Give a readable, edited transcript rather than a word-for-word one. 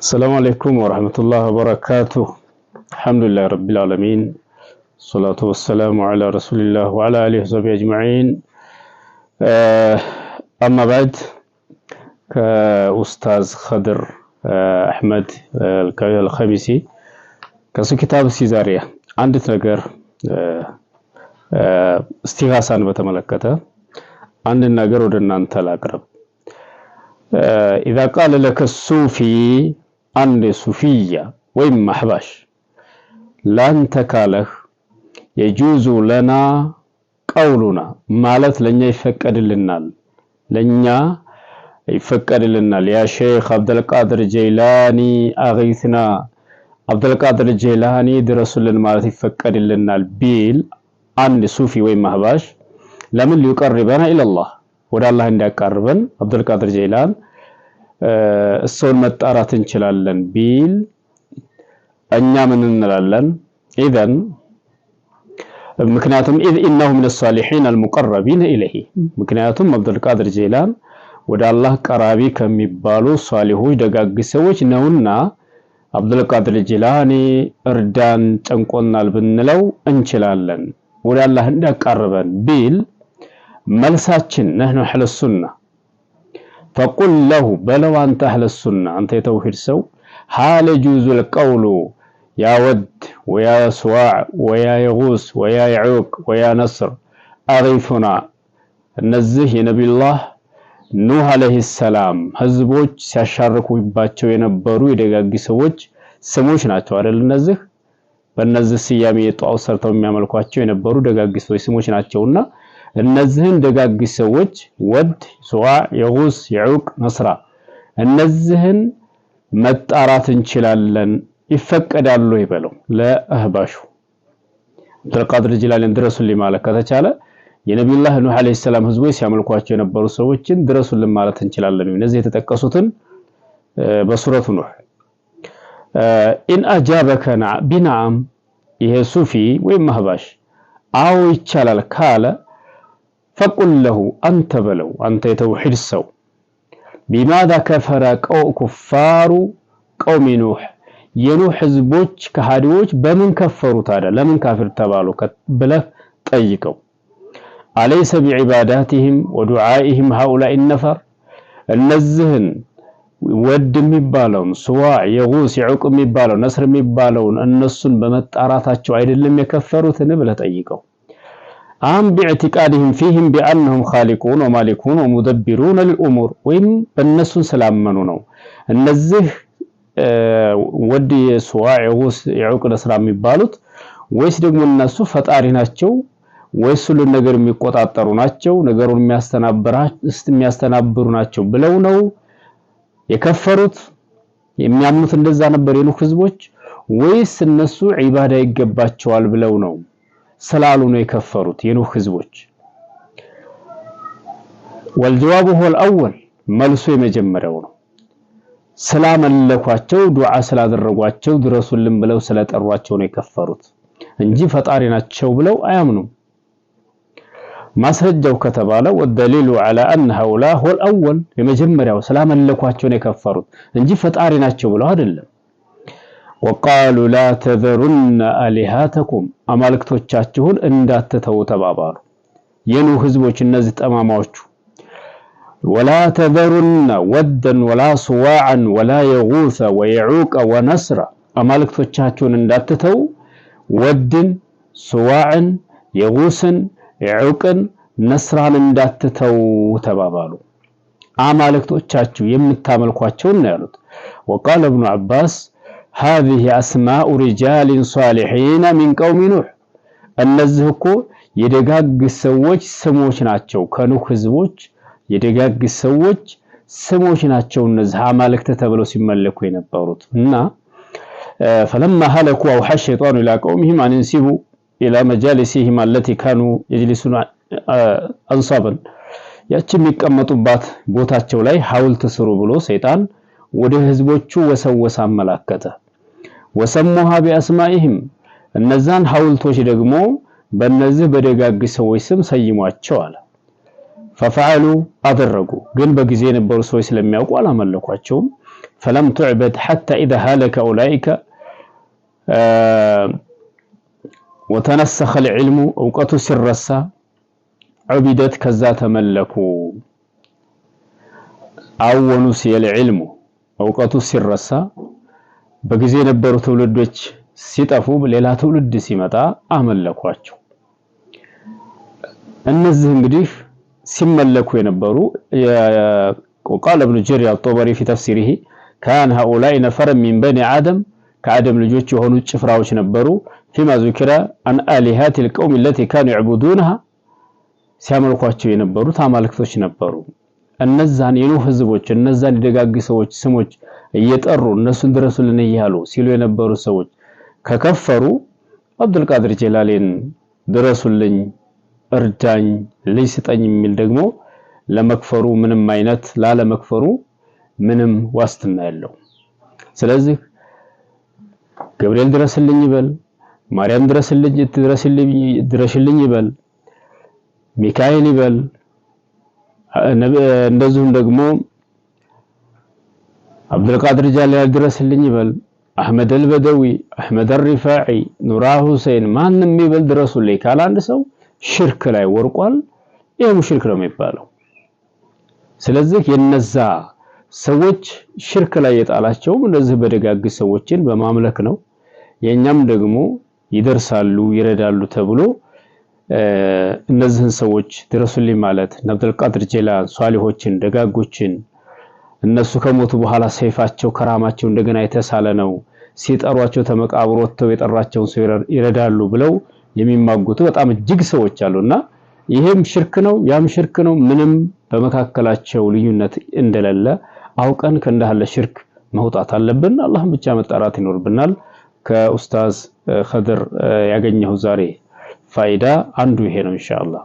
السلام عليكم ورحمة الله وبركاته. الحمد لله رب العالمين، الصلاة والسلام على رسول الله وعلى آله وصحبه أجمعين. أما بعد، كأستاذ خضر أحمد الخميسي كسو كتاب السيزارية عندت نجر استغاثة بتملكته عند النجر ودنا أنت الأقرب. إذا قال لك الصوفي عند صوفية وإما أحباش لن تكاله يجوز لنا قولنا مالت لنيا يفكر لنا يا شيخ عبد القادر الجيلاني أغيثنا عبد القادر الجيلاني درسوا لنا مالت يفكر لنا البيل عند صوفي وإما أحباش لمن ليقربنا إلى الله ودا الله عند قربن عبد القادر جيلان السون مطارات እንችላለን ቢል እኛ ምን እንላለን? اذا ምክንያቱም اذ انه من الصالحين المقربين اليه ምክንያቱም عبد القادر جيلان ወደ አላህ ቀራቢ ከሚባሉ ሷሊሆች ደጋግ ሰዎች ነውና عبد القادر جيلاني እርዳን ጨንቆናል ብንለው እንችላለን ወደ አላህ እንዳቀርበን ቢል መልሳችን نحن اهل السنه فقل له بلو أنت أهل السنة أنت توحيد سو حال يجوز القول يا ود ويا سواع ويا يغوث ويا يعوق ويا نصر أغيثنا النزه نبي الله نوح عليه السلام ህዝቦች ሲያሻርኩባቸው የነበሩ የደጋግ ሰዎች ስሞች ናቸው አይደል? እነዚህ በእነዚህ ስያሜ የጧው ሰርተው የሚያመልኳቸው የነበሩ ደጋግ ሰዎች ስሞች ናቸውና እነዚህን ደጋግ ሰዎች ወድ ሱዋ የጉስ የዑቅ ነስራ እነዚህን መጣራት እንችላለን ይፈቀዳሉ ይበለው ለአህባሹ አብዱልቃድር ጂላኒ ድረሱልኝ ማለት ከተቻለ የነብዩላህ ኑህ አለይሂ ሰላም ህዝቦች ሲያመልኳቸው የነበሩ ሰዎችን ድረሱልኝ ማለት እንችላለን። እነዚህ የተጠቀሱትን በሱረቱ ኑህ ኢን አጃበከ ቢናም ይሄ ሱፊ ወይም አህባሽ አው ይቻላል ካለ فقل له أنت بلو أنت يتوحيد السو بماذا كفر كفار قوم نوح ينوح حزبوش كهادوش بمن كفروا تادا لمن كافر تبالو بله طيقوا أليس بعباداتهم ودعائهم هؤلاء النفر النزهن ود ميبالون سواع يغوث يعوق ميبالون نصر ميبالون النسون بمتاراتاچو አይደለም የከፈሩት ብለ ጠይቀው أم باعتقادهم فيهم بأنهم خالقون ومالكون ومدبرون للأمور وإن بالنسو سلامنوا النزه ودي سواع يغوث يعوق الأسرام يبالوت ويس دقم النسو فتاري ناتشو ويسو لنقر ميقوطاترو ناتشو نقرون مياستنابرو ناتشو بلونو يكفروت يميامنوت اندزا نبر ينو خزبوش ويس النسو عبادة يقباتشوال بلونو سلالو ነው የከፈሩት የኑህ ህዝቦች والجواب هو الاول መልሱ የመጀመሪያው ነው። ስላመለኳቸው ዱዓ ስላደረጓቸው ድረሱልን ብለው ስለጠሯቸው ነው የከፈሩት እንጂ ፈጣሪ ናቸው ብለው አያምኑም። ማስረጃው ከተባለ والدليل على ان هؤلاء هو الاول የመጀመሪያው ስላመለኳቸው ነው የከፈሩት እንጂ ፈጣሪ ናቸው ብለው አይደለም። وقالوا لا تذرن آلهاتكم አማልክቶቻችሁን እንዳትተው ተባባሉ የኑህ ህዝቦች እነዚህ ጠማማዎቹ ولا تذرن ودا ولا سواعا ولا يغوث ويعوق ونسر አማልክቶቻችሁን እንዳትተው ወድን سواعን የጉስን የዑቅን ነስራን እንዳትተው ተባባሉ አማልክቶቻችሁ የምታመልኳቸው ነው ያሉት وقال ابن عباس هذه أسماء رجال صالحين من قوم نوح እነዚህ እኮ የደጋግ ሰዎች ስሞች ናቸው ከኑህ ህዝቦች የደጋግ ሰዎች ስሞች ናቸው እነዚህ አማልክት ተብለው ሲመለኩ የነበሩት እና فلما هلكوا أوحى الشيطان إلى قومهم أن ينسبوا إلى مجالسهم التي كانوا يجلسون أنصابا ያቺ የሚቀመጡባት ቦታቸው ላይ ሐውልት ስሩ ብሎ ሰይጣን ወደ ህዝቦቹ ወሰወሰ አመላከተ وسموها بأسمائهم እነዛን ሐውልቶች ደግሞ በእነዚህ በደጋግ ሰዎች ስም ሰይሟቸው አለ ففعلوا አደረጉ ግን በጊዜ የነበሩ ሰዎች ስለሚያውቁ አላመለኳቸውም فلم تعبد حتى إذا هلك أولئك وتنسخ العلم أوقات سرسا عبدت كذا تملكوا أو نسي العلم أوقات سرسا بجزء نبرو تولدوش ሲጠፉ ሌላ ትውልድ ሲመጣ አመለኳቸው። እነዚህ እንግዲህ ሲመለኩ የነበሩ وقال ابن جرير الطبري في تفسيره كان هؤلاء نفر من بني آدم كآدم ልጆች የሆኑ ጭፍራዎች ነበሩ فيما ذكر عن آلهات القوم التي كانوا يعبدونها ሲያመልኳቸው የነበሩት አማልክቶች ነበሩ። እነዛን የኖህ ህዝቦች እነዛን የደጋግ ሰዎች ስሞች እየጠሩ እነሱን ድረሱልን እያሉ ሲሉ የነበሩ ሰዎች ከከፈሩ አብዱልቃድር ጀላሊን ድረሱልኝ እርዳኝ ልጅ ስጠኝ የሚል ደግሞ ለመክፈሩ ምንም አይነት ላለመክፈሩ ምንም ዋስትና የለው። ስለዚህ ገብርኤል ድረስልኝ ይበል፣ ማርያም ድረስልኝ ይበል፣ ሚካኤል ይበል፣ እንደዚሁም ደግሞ አብዱልቃድር ጀላሊ ድረስልኝ ይበል፣ አህመድ አልበደዊ፣ አህመድ አልሪፋዒ፣ ኑራ ሁሴን ማንም ይበል ድረሱልኝ ካለ አንድ ሰው ሽርክ ላይ ወርቋል። ይሄ ሙሽሪክ ነው የሚባለው። ስለዚህ የነዛ ሰዎች ሽርክ ላይ የጣላቸው እነዚህ በደጋግ ሰዎችን በማምለክ ነው። የኛም ደግሞ ይደርሳሉ ይረዳሉ ተብሎ እነዚህን ሰዎች ድረሱልኝ ማለት አብዱልቃድር ጀላሊ ሷሊሆችን ደጋጎችን እነሱ ከሞቱ በኋላ ሰይፋቸው ከራማቸው እንደገና የተሳለ ነው ሲጠሯቸው ተመቃብር ወጥተው የጠራቸውን ሰው ይረዳሉ ብለው የሚማጉቱ በጣም እጅግ ሰዎች አሉና ይሄም ሽርክ ነው ያም ሽርክ ነው። ምንም በመካከላቸው ልዩነት እንደሌለ አውቀን ከእንደሃለ ሽርክ መውጣት አለብን። አላህን ብቻ መጣራት ይኖርብናል። ከኡስታዝ ኸድር ያገኘው ዛሬ ፋይዳ አንዱ ይሄ ነው ኢንሻአላህ።